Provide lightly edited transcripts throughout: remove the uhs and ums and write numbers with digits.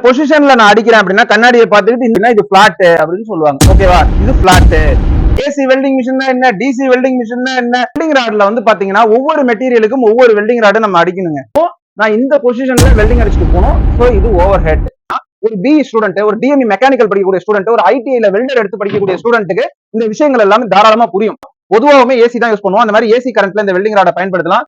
பொசிஷன்ல நான் அடிக்கிறேன் அப்படின்னா கண்ணாடியை பார்த்துட்டு இது பிளாட் அப்படின்னு சொல்லுவாங்க. ஓகேவா, இது பிளாட். ஏசி வெல்டிங் மிஷின் என்ன, டிசி வெல்டிங் மிஷின் என்ன, வெல்டிங் ராட்ல வந்து பாத்தீங்கன்னா ஒவ்வொரு மெட்டீரியலுக்கும் ஒவ்வொரு வெல்டிங் ராடு நம்ம அடிக்கணுங்க. நான் இந்த பொசிஷன்ல வெல்டிங் அடிச்சுட்டு போனோம். சோ இது ஓவர் ஹெட். ஒரு பி ஸ்டூடெண்ட், ஒரு டிஎம்இ மெக்கானிக்கல் படிக்கக்கூடிய ஸ்டூடெண்ட், ஒரு ஐடிஐல வெல்டர் எடுத்து படிக்கக்கூடிய ஸ்டூடெண்ட்டுக்கு இந்த விஷயங்கள் எல்லாமே தாராளமா புரியும். பொதுவாகவே ஏசி தான் யூஸ் பண்ணுவோம். அந்த மாதிரி ஏசி கரண்ட்ல இந்த வெல்டிங் ராடை பயன்படுத்தலாம்.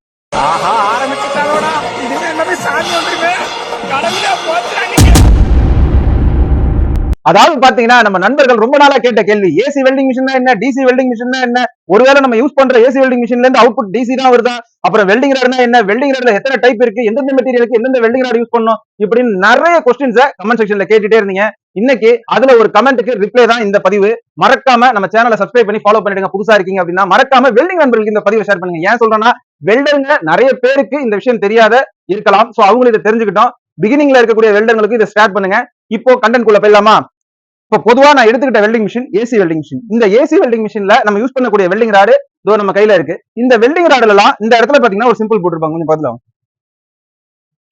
அதாவது பாத்தீங்கன்னா நம்ம நண்பர்கள் ரொம்ப நாளா கேட்ட கேள்வி, ஏசி வெல்டிங் மிஷின் என்ன, டிசி வெல்டிங் மிஷின் என்ன, ஒருவேளை நம்ம யூஸ் பண்ற ஏசி வெல்டிங் மிஷின்ல இருந்து அவுட்புட் டிசி தான் வருதா, அப்புறம் வெல்டிங் ராட்னா என்ன, வெல்டிங் ராட்ல எத்தனை டைப் இருக்கு, எந்தெந்த மெட்டீரியலுக்கு எந்தெந்த வெல்டிங் ராட் யூஸ் பண்ணணும், இப்படின்னு நிறைய கொஸ்டின்ஸை கமெண்ட் செக்ஷன்ல கேட்டுட்டே இருந்தீங்க. இன்னைக்கு அதுல ஒரு கமெண்ட்டுக்கு ரிப்ளை தான் இந்த பதிவு. மறக்காம நம்ம சேனலை சப்ஸ்கிரைப் பண்ணி ஃபாலோ பண்ணிடுங்க. புதுசா இருக்கீங்க அப்படின்னா மறக்காம வெல்டிங் நண்பர்களுக்கு இந்த பதிவை ஷேர் பண்ணுங்க. ஏன் சொல்றேன்னா, வெல்டருங்க நிறைய பேருக்கு இந்த விஷயம் தெரியாத இருக்கலாம். சோ அவங்களும் இதை தெரிஞ்சுக்கிட்டோம். பிகினிங்ல இருக்கக்கூடிய வெல்டர்களுக்கு இதை ஸ்டார்ட் பண்ணுங்க. இப்போ கண்டென்ட் குள்ள போயிடலாமா? இப்போ பொதுவா நான் எடுத்துக்கிட்ட welding machine AC welding machine. இந்த ஏசி வெல்டிங் மிஷின்ல நம்ம யூஸ் பண்ணக்கூடிய வெல்டிங் ராடு இதோ நம்ம கையில இருக்கு. இந்த வெல்டிங் ராடுல எல்லாம் இந்த இடத்துல பாத்தீங்கன்னா ஒரு சிம்பிள் போட்டிருப்பாங்க, கொஞ்சம் பார்த்துலாம்.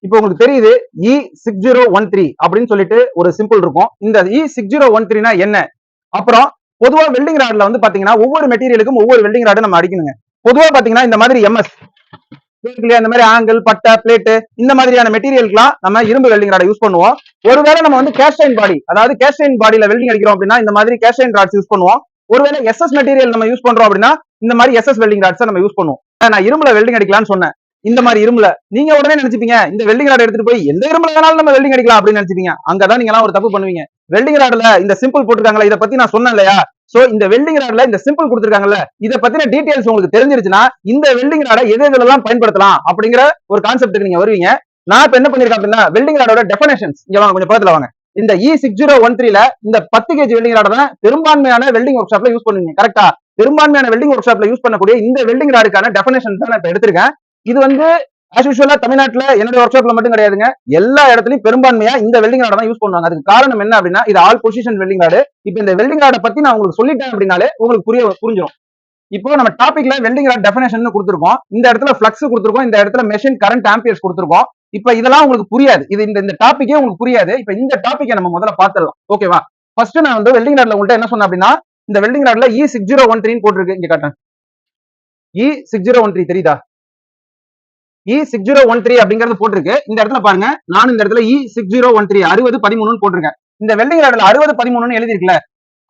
இப்போ உங்களுக்கு தெரியுது E6013 அப்படின்னு சொல்லிட்டு ஒரு சிம்பிள் இருக்கும். இந்த E6013 என்ன, அப்புறம் பொதுவா வெல்டிங் ராட்ல வந்து பாத்தீங்கன்னா ஒவ்வொரு மெட்டீரியலுக்கும் ஒவ்வொரு வெல்டிங் ராடு நம்ம அடிக்கணுங்க. பொதுவா பாத்தீங்கன்னா இந்த மாதிரி எம்எஸ் இந்த மாதிரி ஆங்கிள், பட்டை, பிளேட், இந்த மாதிரியான மெட்டீரியல்க்குலாம் நம்ம இரும்பு வெல்டிங் ராடை யூஸ் பண்ணுவோம். ஒருவேளை நம்ம வந்து கேஸ்டைன் பாடி, அதாவது கேஸ்டைன் பாடியில வெல்டிங் அடிக்கிறோம் அப்படின்னா இந்த மாதிரி கேஸ்டைன் ராட்ஸ் யூஸ் பண்ணுவோம். ஒருவேளை எஸ்எஸ் மெட்டீரியல் நம்ம யூஸ் பண்றோம் அப்படின்னா இந்த மாதிரி எஸ்எஸ் வெல்டிங் ராட்ஸ் நம்ம யூஸ் பண்ணுவோம். நான் இரும்புல வெல்டிங் அடிக்கலாம்னு சொன்னேன். இந்த மாதிரி இரும்புல நீங்க உடனே நினைச்சுப்பீங்க, இந்த வெல்டிங் ராட் எடுத்துட்டு போய் எந்த இரும்புல வேணாலும் நம்ம வெல்டிங் அடிக்கலாம் அப்படின்னு நினைச்சுப்பீங்க. அங்கதான் நீங்க எல்லாம் ஒரு தப்பு பண்ணுவீங்க. வெல்டிங் ராட்ல இந்த சிம்பிள் போட்டுருக்காங்களா, இதை பத்தி நான் சொன்னேன் இல்லையா? சோ இந்த வெல்டிங் ராட்ல இந்த சிம்பிள் கொடுத்திருக்காங்கல்ல, இதை பத்தின டீடைல்ஸ் உங்களுக்கு தெரிஞ்சிருச்சுன்னா இந்த வெல்டிங் ராடை எது எதெல்லாம் பயன்படுத்தலாம் அப்படிங்கிற ஒரு கான்செப்ட்டுக்கு நீங்க வருவீங்க. நான் இப்ப என்ன பண்ணிருக்கேன் அப்படின்னா, வெல்டிங் ராடோட டெஃபினேஷன்ஸ் இங்க வாங்க, கொஞ்சம் பக்கத்துல வாங்க. இந்த E6013ல இந்த 10 கேஜி வெல்டிங் ராட தான் பெரும்பான்மையான வெல்டிங் ஒர்க் ஷாப்ல யூஸ் பண்ணுவீங்க. கரெக்டா? பெரும்பான்மையான வெல்டிங் ஒர்க் ஷாப்ல யூஸ் பண்ணக்கூடிய இந்த வெல்டிங் ராடுக்கான டெஃபினேஷன் தான் நான் இப்ப எடுத்திருக்கேன். இது வந்து ஆஸ் யூசுவலா தமிழ்நாட்டுல என்னோட ஒர்க் ஷாப்ல மட்டும் கிடையாதுங்க, எல்லா இடத்துலயும் பெரும்பான்மையா இந்த வெல்டிங் ராட தான் யூஸ் பண்ணுவாங்க. அதுக்கு காரணம் என்ன அப்படின்னா, இது ஆல் பொசிஷன் வெல்டிங் ராடு. இப்போ இந்த வெல்டிங் ராட பத்தி நான் உங்களுக்கு சொல்லிட்டேன் அப்படின்னாலே உங்களுக்கு புரிஞ்சிடும். இப்போ நம்ம டாபிக்ல வெல்டிங் ராட் டெஃபினேஷன் கொடுத்திருக்கோம். இந்த இடத்துல ஃப்ளக்ஸ் கொடுத்திருக்கோம், இந்த இடத்துல மெஷின் கரண்ட் ஆம்பியர்ஸ் கொடுத்திருக்கோம். இப்ப இதெல்லாம் உங்களுக்கு புரியாது, இது இந்த டாபிக்கே உங்களுக்கு புரியாது. இப்ப இந்த டாபிக்கை நம்ம முதல்ல பார்த்துடலாம். ஓகேவா? ஃபர்ஸ்ட் நான் வந்து வெல்டிங் ராட்ல உங்கள்கிட்ட என்ன சொன்னேன் அப்படின்னா, இந்த வெல்டிங் ராட்ல E6013 போட்டிருக்கு. இங்க காட்டுறேன். E6013 தெரியுதா? E6013 அப்படிங்கிறது போட்டிருக்கு. இந்த இடத்துல பாருங்க, நான் இந்த இடத்துல E6013 6013 போட்டிருக்கேன். இந்த வெல்டிங் ராட்ல 6013 எழுதிருக்குல,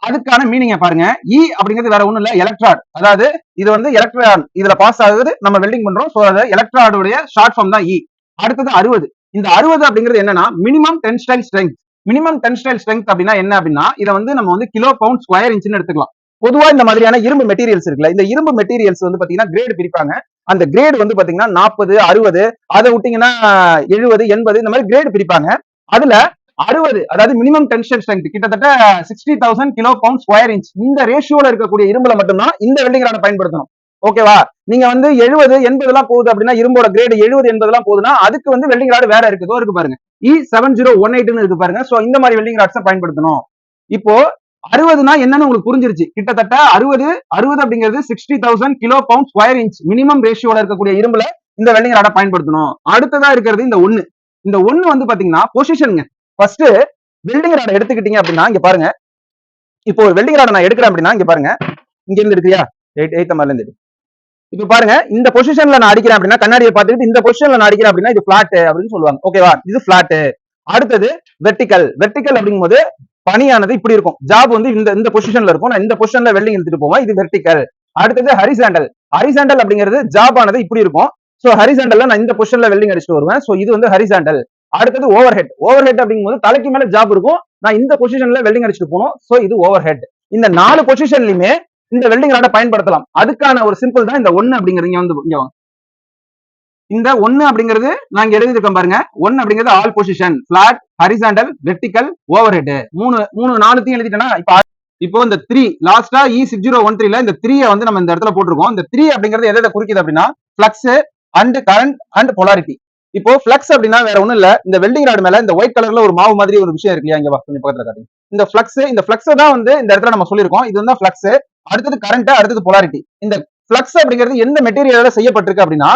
அதுக்கான மீனிங் பாருங்க. E அப்படிங்கிறது வேற ஒண்ணும் இல்ல, எலக்ட்ராட். அதாவது இது வந்து எலக்ட்ரான் இதுல பாஸ் ஆகுது, நம்ம வெல்டிங் பண்றோம். சோ அது எலக்ட்ராடுடைய ஷார்ட் ஃபார்ம் தான் E. அடுத்தது 60. இந்த 60 அப்படிங்கிறது என்னன்னா மினிமம் டென்ஸ்டைல் ஸ்ட்ரென்த். மினிமம் டென்ஸ்டைல் ஸ்ட்ரென்த் அப்படின்னா என்ன அப்படின்னா, இதை வந்து நம்ம வந்து கிலோ பவுண்ட் ஸ்கொயர் இன்ச்னு எடுத்துக்கலாம். பொதுவா இந்த மாதிரியான இரும்பு மெட்டீரியல்ஸ் இருக்குல்ல, இந்த இரும்பு மெட்டீரியல்ஸ் வந்து பாத்தீங்கன்னா கிரேடு பிரிப்பாங்க. அந்த கிரேடு வந்து பாத்தீங்கன்னா 40, 60, அதை விட்டீங்கன்னா 70, 80 இந்த மாதிரி கிரேடு பிரிப்பாங்க. அதுல 60 அதாவது மினிமம் டென்ஷன் ஸ்ட்ரென்த் கிட்டத்தட்ட 60,000 கிலோ பவுண்ட் ஸ்கொயர் இன்ச். இந்த ரேஷியோல இருக்கக்கூடிய இரும்புல மட்டும்தான் இந்த வெல்டிங் ராடை பயன்படுத்தணும். ஓகேவா? நீங்க வந்து 70, 80 எல்லாம் போகுது அப்படின்னா, இரும்போட கிரேடு 70, 80 எல்லாம் போகுதுன்னா அதுக்கு வந்து வெல்டிங் ராடு வேற இருக்குதோ இருக்கு பாருங்க, E7018 இருக்கு பாருங்க. சோ இந்த மாதிரி வெல்டிங் ராட்ஸ் பயன்படுத்தணும். இப்போ 60னா என்னன்னு உங்களுக்கு புரிஞ்சிருச்சு. கிட்டத்தட்ட 60 அப்படிங்கிறது 60,000 kilo pound square inch minimum ரேஷியோல இருக்கக்கூடிய இரும்புல இந்த வெல்டிங் ராடை பயன்படுத்தணும். அடுத்ததா இருக்கிறது இந்த 1. இந்த 1 வந்து பாத்தீங்கன்னா பொசிஷனுங்க. ஃபர்ஸ்ட் வெல்டிங் ராடை எடுத்துக்கிட்டீங்க அப்படின்னா இங்க பாருங்க. இப்போ ஒரு வெல்டிங் ராடை நான் எடுக்கிறேன் அப்படின்னா இங்க பாருங்க, இங்க இருந்து இருக்குயா 8 மாதிரில இருந்து. இப்ப பாருங்க, இந்த பொசிஷன்ல நான் அடிக்கிறேன் அப்படின்னா கண்ணாடியை பார்த்துட்டு இந்த பொசிஷன்ல நான் அடிக்கிறேன் அப்படின்னா இது பிளாட் அப்படின்னு சொல்லுவாங்க. ஓகேவா? இது பிளாட். அடுத்தது வெர்டிகல். வெர்டிகல் அப்படிங்கும்போது பணியானது இப்படி இருக்கும். ஜாப் வந்து இந்த பொசிஷன்ல இருக்கும். நான் இந்த பொசிஷன்ல வெல்டிங் எடுத்துட்டு போவேன். இது வெர்டிகல். அடுத்தது ஹரிசாண்டல். ஹரிசாண்டல் அப்படிங்கிறது ஜாப் ஆனது இப்படி இருக்கும். சோ ஹரிசாண்டல்ல நான் இந்த பொசிஷன்ல வெல்டிங் அடிச்சுட்டு வருவேன். சோ இது வந்து ஹரிசாண்டல். அடுத்தது ஓவர் ஹெட். ஓவர் ஹெட் அப்படிங்கும்போது தலைக்கு மேல ஜாப் இருக்கும். நான் இந்த பொசிஷன்ல வெல்டிங் அடிச்சுட்டு போகணும். சோ இது ஓவர் ஹெட். இந்த 4 பொசிஷன்லயுமே இந்த வெல்டிங் ராடை பயன்படுத்தலாம். அதுக்கான ஒரு சிம்பிள் தான் இந்த 1 அப்படிங்கிறது. இங்க வாங்க. இந்த 1 அப்படிங்கிறது நான் இங்க எழுதிருக்கேன் பாருங்க. 1 அப்படிங்கிறது all position, flat, horizontal, vertical, overhead. 4 எழுதிட்டேன்னா இப்போ இந்த 3 லாஸ்டா E6013ல இந்த 3 வந்து நம்ம இந்த இடத்துல போட்டிருக்கோம். இந்த 3 அப்படிங்கிறது எதை குறிக்குது அப்படின்னா flux and current and polarity. இப்போ பிளக்ஸ் அப்படின்னா வேற ஒண்ணும் இல்ல, இந்த வெல்டிங் ராடு மேல இந்த ஒயிட் கலர்ல ஒரு மாவு மாதிரி ஒரு விஷயம் இருக்கு இல்லையா, இங்க கொஞ்சம் பக்கத்துல காட்டுங்க. இந்த பிளக்ஸ் தான் வந்து இந்த இடத்துல நம்ம சொல்லியிருக்கோம். இது வந்து பிளக்ஸ், அடுத்தது கரண்ட், அடுத்தது பொலாரிட்டி. இந்த பிளக்ஸ் அப்படிங்கிறது எந்த மெட்டீரியலால செய்யப்பட்டிருக்கு அப்படின்னா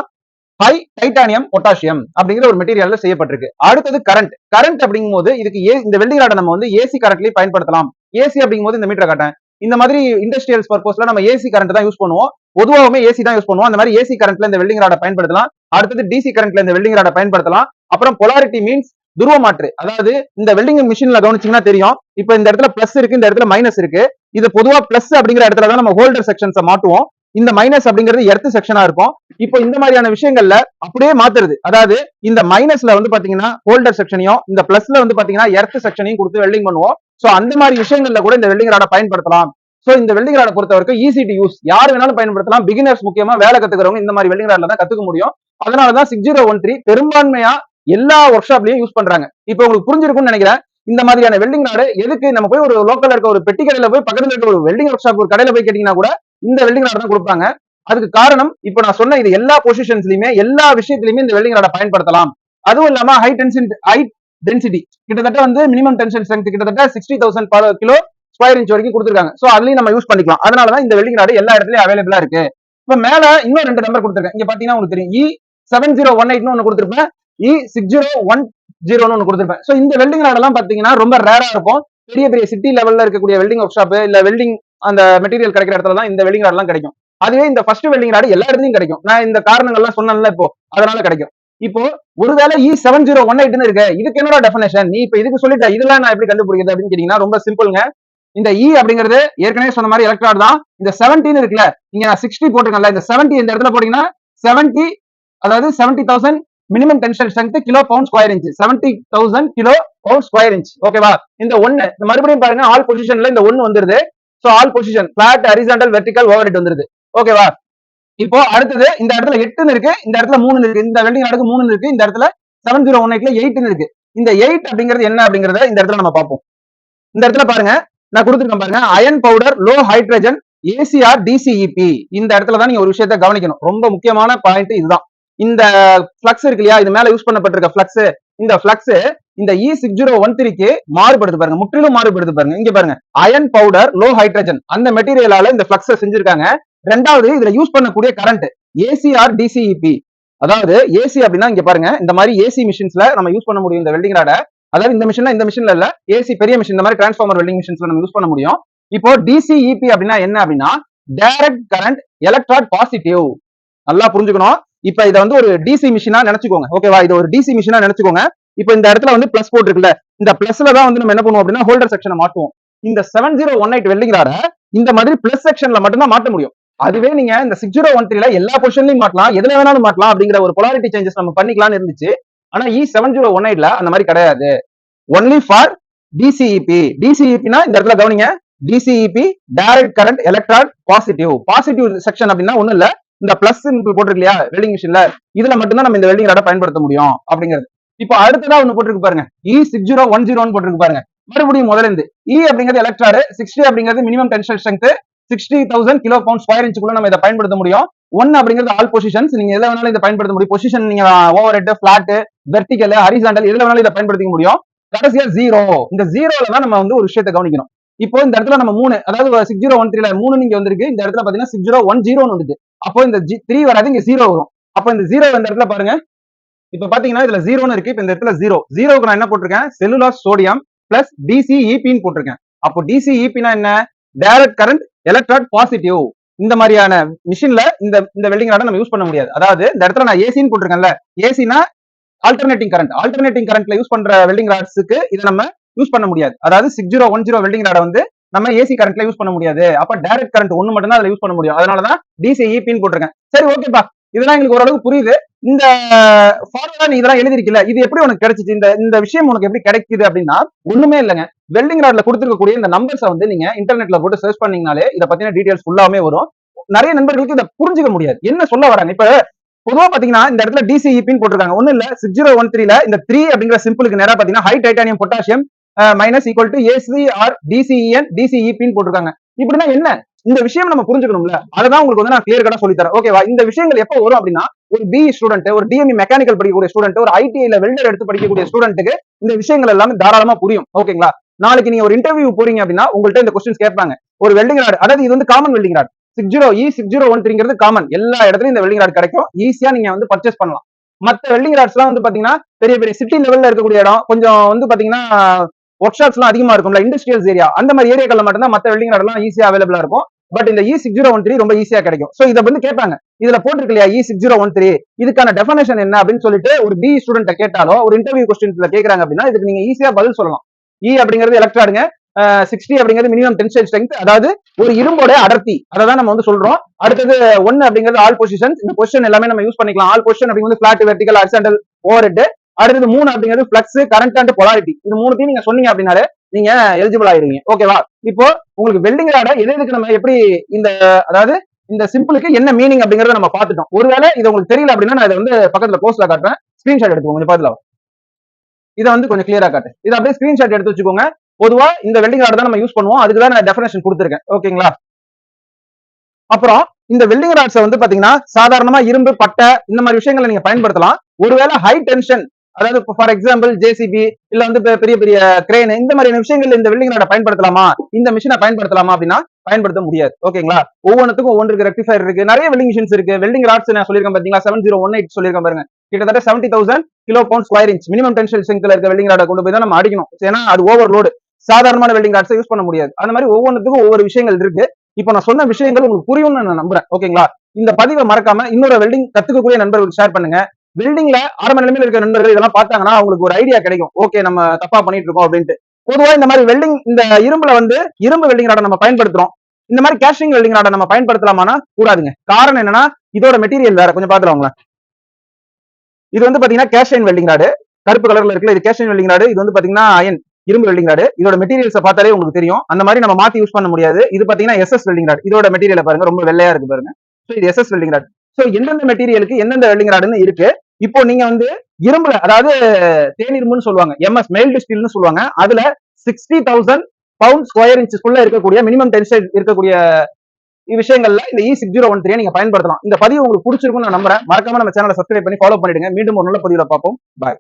ஹை டைட்டானியம் பொட்டாசியம் அப்படிங்கிற ஒரு மெட்டீரியல்ல செய்யப்பட்டிருக்கு. அடுத்தது கரண்ட். கரண்ட் அப்படிங்கும் போது இதுக்கு இந்த வெல்டிங் ராடை நம்ம வந்து ஏசி கரண்ட்லயும் பயன்படுத்தலாம். ஏசி அப்படிங்கும் போது இந்த மீட்டரை காட்டேன். இந்த மாதிரி இண்டஸ்ட்ரியல்ஸ் பர்பஸ்ல நம்ம ஏசி கரண்ட் தான் யூஸ் பண்ணுவோம். பொதுவாகவே ஏசி தான் யூஸ் பண்ணுவோம். அந்த மாதிரி ஏசி கரண்ட்ல இந்த வெல்டிங் ராடை பயன்படுத்தலாம். அடுத்தது டிசி கரண்ட்ல இந்த வெல்டிங் ராடை பயன்படுத்தலாம். அப்புறம் பொலாரிட்டி மீன்ஸ் துருவ மாற்று. அதாவது இந்த வெல்டிங் மிஷின்ல கவனிச்சீங்கன்னா தெரியும். இப்ப இந்த இடத்துல பிளஸ் இருக்கு, இந்த இடத்துல மைனஸ் இருக்கு. இது பொதுவா பிளஸ் அப்படிங்கிற இடத்துல தான் நம்ம ஹோல்டர் செக்ஷன்ஸை மாட்டுவோம். இந்த மைனஸ் அப்படிங்கிறது எர்த் செக்ஷனா இருக்கும். இப்போ இந்த மாதிரியான விஷயங்கள்ல அப்படியே மாத்துறது. அதாவது இந்த மைனஸ்ல வந்து பாத்தீங்கன்னா ஹோல்டர் செக்ஷனையும், இந்த பிளஸ்ல வந்து பாத்தீங்கன்னா எர்த் செக்ஷனையும் கொடுத்து வெல்டிங் பண்ணுவோம். சோ அந்த மாதிரி விஷயங்கள்ல கூட இந்த வெல்டிங் ராடை பயன்படுத்தலாம். சோ இந்த வெல்டிங் ராடை பொறுத்த வரைக்கும் ஈஸி டு யூஸ், யார் வேணாலும் பயன்படுத்தலாம். பிகினர்ஸ் முக்கியமா வேலை கத்துக்கிறவங்க இந்த மாதிரி வெல்டிங் ராட்ல தான் கத்துக்க முடியும். அதனாலதான் 6013 பெரும்பான்மையா எல்லா ஒர்க் ஷாப்லயும் யூஸ் பண்றாங்க. இப்போ உங்களுக்கு புரிஞ்சிருக்கும்னு நினைக்கிறேன். இந்த மாதிரியான வெல்டிங் ராடு எதுக்கு நம்ம போய் ஒரு லோக்கல்ல இருக்க ஒரு பெட்டி கடையில போய் பக்கத்துல இருக்க ஒரு வெல்டிங் ஒர்க் ஷாப் ஒரு கடையில போய் கேட்டீங்கன்னா கூட இந்த வெல்டிங் ராட் தான் கொடுப்பாங்க. அதுக்கு காரணம் இப்போ நான் சொன்ன இது எல்லா பொசிஷன்ஸ்லயுமே எல்லா விஷயத்திலுமே இந்த வெல்டிங் ராடை பயன்படுத்தலாம். அதுவும் இல்லாம ஹை டென்சிட்டி கிட்டத்தட்ட வந்து மினிமம் டென்ஷன் ஸ்ட்ரென்த் கிட்டத்தட்ட 60,000 கிலோ ஸ்கொயர் இன்ச் வரைக்கும் கொடுத்துருக்காங்க. சோ அதுலயும் நம்ம யூஸ் பண்ணிக்கலாம். அதனாலதான் இந்த வெல்டிங் ராடு எல்லா இடத்துலயும் அவைலபிளா இருக்கு. இப்ப மேல இன்னும் 2 நம்பர் கொடுத்துருக்கேன். இங்க பாத்தீங்கன்னா உங்களுக்கு தெரியும் E7018 ஒன்னு கொடுத்துருப்பேன், E6010 ஒன்னு கொடுத்துருப்பேன். சோ இந்த வெல்டிங் ராட் எல்லாம் பாத்தீங்கன்னா ரொம்ப ரேரா இருக்கும். பெரிய பெரிய சிட்டி லெவல்ல இருக்கக்கூடிய வெல்டிங் ஒர்க் ஷாப் இல்ல வெல்டிங் அந்த மெட்டீரியல் கிடைக்கிற இடத்துல தான் இந்த வெல்டிங் ராட் எல்லாம் கிடைக்கும். அதுவே இந்த ஃபர்ஸ்ட் வெல்டிங் ராடு எல்லா இடத்துலயும் கிடைக்கும். நான் இந்த காரணங்கள்லாம் சொன்னேன்ல இப்போ, அதனால கிடைக்கும். இப்போ ஒருவேளை E7018 இருக்கு, இதுக்கு என்னோட டெஃபினேஷன் நீ இப்ப இதுக்கு சொல்லிட்ட, இதெல்லாம் நான் எப்படி கண்டுபிடிக்கிறது அப்படின்னு கேட்டீங்கன்னா ரொம்ப சிம்பிள்ங்க. இந்த E அப்படிங்கிறது ஏற்கனவே சொன்ன மாதிரி எலக்ட்ராட் தான். இந்த 17 இருக்குல்ல, இங்க நான் 60 போட்டுருக்கேன்ல, இந்த 70 இந்த இடத்துல போட்டீங்கன்னா 70, அதாவது 70,000 minimum tension strength kilo pound square inch, 70,000 kilo pound square inch. ஓகேவா? இந்த ஒன்னு மறுபடியும் பாருங்க, ஆல் பொசிஷன்ல இந்த ஒன்னு வந்துருது. So all position flat horizontal vertical overhead வந்துருது. ஓகேவா? இப்போ அடுத்தது இந்த இடத்துல 8 இருக்கு, இந்த இடத்துல 3 இருக்கு. இந்த வெல்டிங் ராடுக்கு 3 இருக்கு, இந்த இடத்துல 7018ல 8 இருக்கு. இந்த 8 அப்படிங்கிறது என்ன அப்படிங்கறத இந்த இடத்துல நம்ம பார்ப்போம். இந்த இடத்துல பாருங்க, நான் கொடுத்துருக்கேன் பாருங்க, iron powder low hydrogen ACR DCEP. இந்த இடத்துல தான் நீங்க ஒரு விஷயத்தை கவனிக்கணும். ரொம்ப முக்கியமான பாயிண்ட் இதுதான். இந்த பிளக்ஸ் இருக்கு இல்லையா, இது மேல யூஸ் பண்ணப்பட்டிருக்க பிளக்ஸ், இந்த பிளக்ஸ் இந்த E6013க்கு மாறுபடுது பாருங்க, முற்றிலும் மாறுபடுது பாருங்க. இங்க பாருங்க, அயன் பவுடர் லோ ஹைட்ரஜன் அந்த மெட்டீரியலால இந்த பிளக்ஸ் செஞ்சிருக்காங்க. ரெண்டாவது இதுல யூஸ் பண்ணக்கூடிய கரண்ட் ஏசிஆர் டிசிஇபி. அதாவது ஏசி அப்படின்னா இங்க பாருங்க, இந்த மாதிரி ஏசி மிஷின்ஸ்ல நம்ம யூஸ் பண்ண முடியும் இந்த வெல்டிங் ராட. அதாவது இந்த மிஷின்ல இல்ல, ஏசி பெரிய மிஷின், இந்த மாதிரி டிரான்ஸ்ஃபார்மர் வெல்டிங் மிஷின்ஸ்ல நம்ம யூஸ் பண்ண முடியும். இப்போ டிசிஇபி அப்படின்னா என்ன அப்படின்னா டைரக்ட் கரண்ட் எலக்ட்ராட் பாசிட்டிவ். நல்லா புரிஞ்சுக்கணும். இப்ப இதை வந்து ஒரு டிசி மிஷினா நினைச்சுக்கோங்க. ஓகேவா? இது ஒரு டிசி மிஷினா நினைச்சுக்கோங்க. இப்ப இந்த இடத்துல வந்து பிளஸ் போட்டுருக்குல்ல, இந்த பிளஸ்ல தான் வந்து நம்ம என்ன பண்ணுவோம் அப்படின்னா ஹோல்டர் செக்ஷனை மாட்டுவோம். இந்த 7018 வெல்டிங் ராட இந்த மாதிரி பிளஸ் செக்ஷன்ல மட்டும்தான் மாட்ட முடியும். அதுவே நீங்க இந்த 6013ல எல்லா பொசிஷன்லயும் மாட்டலாம், எதுல வேணாலும் மாட்டலாம் அப்படிங்கிற ஒரு பொலாரிட்டி சேஞ்சஸ் நம்ம பண்ணிக்கலாம்னு இருந்துச்சு. ஆனா E7018ல அந்த மாதிரி கிடையாது. Only for டிசிஇபி. டிசிஇபினா இந்த இடத்துல கவனிங்க, DCEP direct current electrode positive. Positive section அப்படின்னா ஒண்ணும் இல்ல, இந்த பிளஸ் போட்டிருக்கு இல்லையா வெல்டிங் மிஷின்ல, இதுல மட்டும்தான் நம்ம இந்த வெல்டிங் ராட பயன்படுத்த முடியும் அப்படிங்கிறது. இப்போ அடுத்ததா ஒண்ணு போட்டிருக்கு பாருங்க, E6010 போட்டிருக்கு பாருங்க. மறுபடியும் முதல்ல இருந்து E அப்படிங்கிறது எலக்ட்ராடு, 60 அப்படிங்கிறது minimum tension strength 60,000 kilo pound square இன்ச்சுக்குள்ள நம்ம இதை பயன்படுத்த முடியும். 1 அப்படிங்கிறது ஆல் பொசிஷன்ஸ், நீங்க எதுல வேணாலும் இதை பயன்படுத்த முடியும். பொசிஷன் நீங்க overhead, flat, vertical, horizontal எதுல வேணாலும் இதை பயன்படுத்திக்க முடியும். கடைசியா 0, இந்த 0ல தான் நம்ம வந்து ஒரு விஷயத்தை கவனிக்கணும். இப்போ இந்த இடத்துல நம்ம 3, அதாவது 6013ல 3 நீங்க வந்திருக்கு, இந்த இடத்துல பாத்தீங்கன்னா 6010 வந்துருக்கு. அப்போ இந்த 3 வராது, இங்க 0 வரும். அப்போ இந்த 0 இந்த இடத்துல பாருங்க, இப்ப பாத்தீங்கன்னா இதுல 0 இருக்கு. இப்ப இந்த இடத்துல 0க்கு நான் என்ன போட்டிருக்கேன், செல்லுலாஸ் சோடியம் பிளஸ் டிசிஇபின்னு போட்டிருக்கேன். அப்போ டிசிஇபினா என்ன, டைரக்ட் கரண்ட் எலக்ட்ராட் பாசிட்டிவ். இந்த மாதிரியான மிஷின்ல இந்த வெல்டிங் ராட நம்ம யூஸ் பண்ண முடியாது. அதாவது இந்த இடத்துல நான் ஏசின்னு போட்டிருக்கேன்ல, ஏசினா ஆல்டர்னேட்டிங் கரண்ட், ஆல்டர்னேட்டிங் கரண்ட்ல யூஸ் பண்ற வெல்டிங் ராட்ஸ்க்கு இதை நம்ம யூஸ் பண்ண முடியாது. அதாவது 6010 வெல்டிங் ராட வந்து நம்ம ஏசி கரண்ட்ல யூஸ் பண்ண முடியாது. அப்ப டைரக்ட் கரண்ட் ஒண்ணு மட்டும் தான் அதுல யூஸ் பண்ண முடியும். அதனாலதான் டிசிஇபின்னு போட்டிருக்கேன். சரி, ஓகேப்பா, இதெல்லாம் எங்களுக்கு ஓரளவுக்கு புரியுது. இந்த ஃபார்முலா நீ இதெல்லாம் எழுதிருக்கல, இது எப்படி உனக்கு கிடைச்சிச்சு, இந்த விஷயம் உனக்கு எப்படி கிடைக்குது அப்படின்னா ஒண்ணுமே இல்லைங்க. வெல்டிங் ராட்ல கொடுத்துருக்கக்கூடிய இந்த நம்பர்ஸை வந்து நீங்க இன்டர்நெட்ல போட்டு சர்ச் பண்ணீங்கனாலே இதை பத்தின டீடைல்ஸ் ஃபுல்லாமே வரும். நிறைய நண்பர்களுக்கு இதை புரிஞ்சுக்க முடியாது, என்ன சொல்ல வராங்க. இப்ப பொதுவா பாத்தீங்கன்னா இந்த இடத்துல டிசிஇபின்னு போட்டிருக்காங்க, ஒண்ணு இல்ல 6013ல இந்த 3 அப்படிங்கிற சிம்பிளுக்கு நேரா பாத்தீங்கன்னா high titanium potassium minus equal to ACR DCEN டிசிஇபின்னு போட்டிருக்காங்க. இப்படின்னா என்ன, இந்த விஷயம் நம்ம புரிஞ்சுக்கணும்ல, அதான் உங்களுக்கு வந்து நான் கிளியர் கட்டா சொல்லி தரேன். ஓகேவா? இந்த விஷயங்கள் எப்ப வரும் அப்படின்னா ஒரு பிஇ ஸ்டூடெண்ட், ஒரு டிஎம்இ மெக்கானிக்கல் படிக்கக்கூடிய ஸ்டூடெண்ட், ஒரு ஐடிஐல வெல்டர் எடுத்து படிக்கக்கூடிய ஸ்டூடெண்ட்டுக்கு இந்த விஷயங்கள் எல்லாமே தாராளமா புரியும். ஓகேங்களா? நாளைக்கு நீங்க ஒரு இன்டர்வியூ போறீங்க அப்படின்னா உங்கள்ட்ட இந்த கொஸ்டின்ஸ் கேட்பாங்க. ஒரு வெல்டிங் ராட், அதாவது இது வந்து common welding rod, E6013 common, எல்லா இடத்துலயும் இந்த வெல்டிங் ராட் கிடைக்கும், ஈஸியா நீங்க வந்து பர்ச்சேஸ் பண்ணலாம். மத்த வெல்டிங் ராட்ஸ் எல்லாம் வந்து பாத்தீங்கன்னா பெரிய பெரிய சிட்டி லெவல்ல இருக்கக்கூடிய இடம், கொஞ்சம் வந்து பாத்தீங்கன்னா ஒர்க் ஷாப்ஸ் எல்லாம் அதிகமா இருக்கும்ல, இண்டஸ்ட்ரியல்ஸ் ஏரியா, அந்த மாதிரி ஏரியாக்கள்ல மட்டும் தான் மத்த வெல்டிங் ராட் எல்லாம் ஈஸியா அவைலபிளா இருக்கும். பட் இந்த E6013 ரொம்ப ஈஸியா கிடைக்கும். சோ இதை வந்து கேட்பாங்க, இதுல போட்டிருக்கு இல்லையா E6013, இதுக்கான டெஃபினேஷன் என்ன அப்படின்னு சொல்லிட்டு ஒரு பி ஸ்டூடெண்ட் கேட்டாலோ, ஒரு இன்டர்வியூ கொஸ்டின்ஸ்ல கேக்குறாங்க அப்படின்னா இதுக்கு நீங்க ஈஸியா பதில் சொல்லலாம். இ அப்படிங்கிறது எலக்ட்ராடுங்க, 60 அப்படிங்கிறது மினிமம் டென்சைல் ஸ்ட்ரென்த், அதாவது ஒரு இரும்போட அடர்த்தி, அதை தான் நம்ம வந்து சொல்றோம். அடுத்தது 1 அப்படிங்கிறது ஆல் பொசிஷன், இந்த பொசிஷன் எல்லாமே நம்ம யூஸ் பண்ணிக்கலாம். ஆல் பொசிஷன் அப்படிங்கிறது பிளாட், வெர்டிகல், ஹாரிசான்டல், ஓவர்ஹெட். அடுத்தது 3 அப்படிங்கிறது ஃப்ளக்ஸ், கரண்ட் அண்ட் பொலாரிட்டி. இது மூணுத்தையும் நீங்க சொன்னீங்க அப்படின்னாலே நீங்க எலிஜிபிள் ஆயிருவீங்க. ஓகேவா? இப்போ உங்களுக்கு வெல்டிங் ராட எதுக்கு நம்ம எப்படி இந்த, அதாவது இந்த சிம்பிளுக்கு என்ன மீனிங் அப்படிங்கறத நம்ம பார்த்துட்டோம். ஒருவேளை இது உங்களுக்கு தெரியல அப்படின்னா நான் இதை வந்து பக்கத்துல போஸ்ட்ல காட்டுறேன், ஸ்கிரீன்ஷாட் எடுத்துக்கோங்க. கொஞ்சம் பார்த்துல இதை வந்து கொஞ்சம் கிளியரா காட்டு. இதை அப்படியே ஸ்கிரீன்ஷாட் எடுத்து வச்சுக்கோங்க. பொதுவா இந்த வெல்டிங் ராட் தான் நம்ம யூஸ் பண்ணுவோம், அதுக்கு தான் நான் டெஃபினேஷன் கொடுத்துருக்கேன். ஓகேங்களா? அப்புறம் இந்த வெல்டிங் ராட்ஸ் வந்து பாத்தீங்கன்னா சாதாரணமா இரும்பு, பட்டை, இந்த மாதிரி விஷயங்களை நீங்க பயன்படுத்தலாம். ஒருவேளை ஹை டென்ஷன், அதாவது ஃபார் எக்ஸாம்பிள் ஜேசிபி, இல்ல வந்து பெரிய பெரிய கிரேன், இந்த மாதிரி விஷயங்கள் இந்த வெல்டிங் ராட பயன்படுத்தலாமா, இந்த மிஷினை பயன்படுத்தலாமா அப்படின்னா பயன்படுத்த முடியாது. ஓகேங்களா? ஒவ்வொன்றுக்கும் ஒவ்வொன்றுக்கு ரெக்டிஃபயர் இருக்கு, நிறைய வெல்டிங் மிஷின்ஸ் இருக்கு. வெல்டிங் ராட்ஸ் நான் சொல்லியிருக்கேன் பாத்தீங்களா, 7018 சொல்லியிருக்கேன் பாருங்க, கிட்டத்தட்ட 70,000 kilo pound square inch minimum tension ஸ்ட்ரென்த்ல இருக்க வெல்டிங் ராட கொண்டு போய் தான் நம்ம அடிக்கணும். ஏன்னா அது ஓவர்லோடு, சாதாரணமான வெல்டிங் ராட்ஸ் யூஸ் பண்ண முடியாது. அந்த மாதிரி ஒவ்வொன்றுக்கும் ஒவ்வொரு விஷயங்கள் இருக்கு. இப்போ நான் சொன்ன விஷயங்கள் உங்களுக்கு புரியும்னு நான் நம்புறேன். ஓகேங்களா? இந்த பதிவை மறக்காம இன்னொரு வெல்டிங் கத்துக்கக்கூடிய நண்பர்களுக்கு ஷேர் பண்ணுங்க. வெல்டிங்ல ஆரம்ப நிலைமையில இருக்கிற நண்பர்கள் இதெல்லாம் பார்த்தாங்கன்னா அவங்களுக்கு ஒரு ஐடியா கிடைக்கும், ஓகே நம்ம தப்பா பண்ணிட்டு இருக்கோம் அப்படின்ட்டு. பொதுவா இந்த மாதிரி வெல்டிங், இந்த இரும்புல வந்து இரும்பு வெல்டிங் ராட நம்ம பயன்படுத்துறோம். இந்த மாதிரி கேஸ்டிங் வெல்டிங் ராட நம்ம பயன்படுத்தலாமானா கூடாதுங்க. காரணம் என்னன்னா இதோட மெட்டீரியல் வேற. கொஞ்சம் பாத்துருவாங்களா, இது வந்து பாத்தீங்கன்னா கேஸ்டைன் வெல்டிங் ராடு, கருப்பு கலர்ல இருக்குல்ல, இது கேஸ்டைன் வெல்டிங் ராடு. இது வந்து பாத்தீங்கன்னா அயன் இரும்பு வெல்டிங் ராடு. இதோட மெட்டீரியல்ஸ் பார்த்தாலே உங்களுக்கு தெரியும், அந்த மாதிரி நம்ம மாத்தி யூஸ் பண்ண முடியாது. இது பாத்தீங்கன்னா எஸ்எஸ் வெல்டிங் ராடு. இதோட மெட்டீரியல் பாருங்க, ரொம்ப வெள்ளையா இருக்கு பாருங்க. சோ இது எஸ்எஸ் வெல்டிங் ராடு. சோ எந்தெந்த மெட்டீரியலுக்கு எந்தெந்த வெல்டிங் ராடுன்னு இருக்கு. இப்போ நீங்க வந்து இரும்புல, அதாவது தேனிரும்புன்னு சொல்லுவாங்க, எம்எஸ் மெயில்டு ஸ்டீல்னு சொல்லுவாங்க, அதுல 60,000 பவுண்ட் ஸ்கொயர் இன்ச்சுக்குள்ள இருக்கக்கூடிய மினிமம் டென்சைல் இருக்கக்கூடிய விஷயங்கள்ல இந்த E6013 நீங்க பயன்படுத்தலாம். இந்த பதிவு உங்களுக்கு பிடிச்சிருக்கும்னு நான் நம்புறேன். மறக்காம நம்ம சேனலை சப்ஸ்கிரைப் பண்ணி ஃபாலோ பண்ணிடுங்க. மீண்டும் ஒரு நல்ல பதிவுல பார்ப்போம். பாய்.